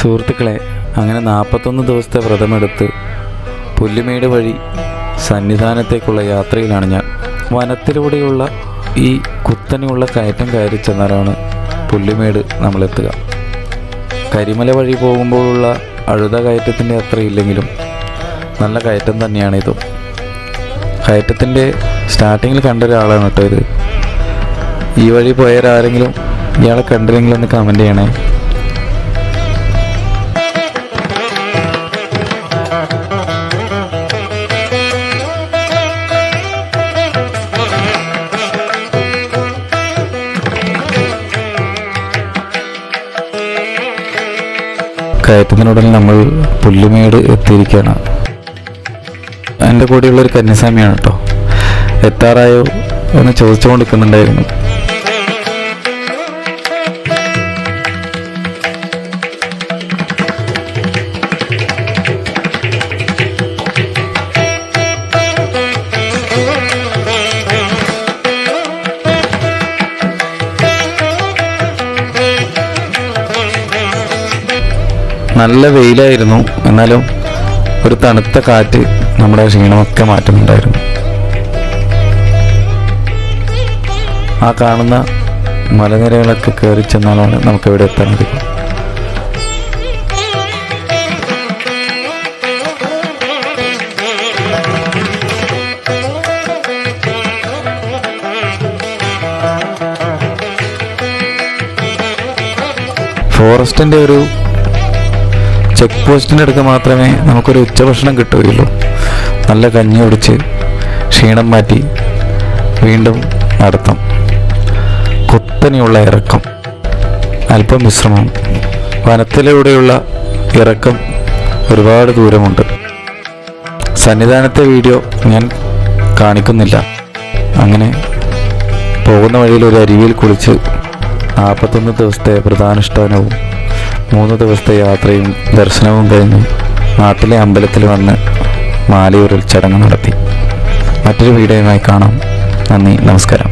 സുഹൃത്തുക്കളെ, അങ്ങനെ 41 ദിവസത്തെ വ്രതമെടുത്ത് പുല്ലുമേട് വഴി സന്നിധാനത്തേക്കുള്ള യാത്രയിലാണ് ഞാൻ. വനത്തിലൂടെയുള്ള ഈ കുത്തനെയുള്ള കയറ്റം കയറി ചെന്നാലാണ് പുല്ലുമേട് നമ്മളെത്തുക. കരിമല വഴി പോകുമ്പോഴുള്ള അഴുത കയറ്റത്തിൻ്റെ അത്ര ഇല്ലെങ്കിലും നല്ല കയറ്റം തന്നെയാണിതും. കയറ്റത്തിൻ്റെ സ്റ്റാർട്ടിങ്ങിൽ കണ്ട ഒരാളാണ് കേട്ടോ ഇത്. ഈ വഴി പോയവരാരെങ്കിലും ഇയാളെ കണ്ടില്ലെങ്കിലും ഒന്ന് കമൻറ്റ് ചെയ്യണേ. കയറ്റത്തിനുടൻ നമ്മൾ പുല്ലുമേട് എത്തിയിരിക്കുകയാണ്. എൻ്റെ കൂടെയുള്ളൊരു കന്യാസ്വാമിയാണ് കേട്ടോ. എത്താറായോ എന്ന് ചോദിച്ചുകൊണ്ട് നിൽക്കുന്നുണ്ടായിരുന്നു. നല്ല വെയിലായിരുന്നു, എന്നാലും ഒരു തണുത്ത കാറ്റ് നമ്മുടെ ക്ഷീണമൊക്കെ മാറ്റുന്നുണ്ടായിരുന്നു. ആ കാണുന്ന മലനിരകളൊക്കെ കയറി ചെന്നാലാണ് നമുക്കിവിടെ എത്താൻ കഴിയും. ഫോറസ്റ്റിൻ്റെ ഒരു ചെക്ക് പോസ്റ്റിൻ്റെ അടുത്ത് മാത്രമേ നമുക്കൊരു ഉച്ചഭക്ഷണം കിട്ടുകയുള്ളൂ. നല്ല കഞ്ഞി കുടിച്ച് ക്ഷീണം മാറ്റി വീണ്ടും നടത്തം. കുത്തനെയുള്ള ഇറക്കം, അല്പം വിശ്രമം. വനത്തിലൂടെയുള്ള ഇറക്കം ഒരുപാട് ദൂരമുണ്ട്. സന്നിധാനത്തെ വീഡിയോ ഞാൻ കാണിക്കുന്നില്ല. അങ്ങനെ പോകുന്ന വഴിയിൽ ഒരു അരുവിയിൽ കുളിച്ച് 41 ദിവസത്തെ വ്രതാനുഷ്ഠാനവും 3 ദിവസത്തെ യാത്രയും ദർശനവും കഴിഞ്ഞ് നാട്ടിലെ അമ്പലത്തിൽ വന്ന് മാലയൂരിൽ ചടങ്ങ് നടത്തി. മറ്റൊരു വീഡിയോയുമായി കാണാം. നന്ദി, നമസ്കാരം.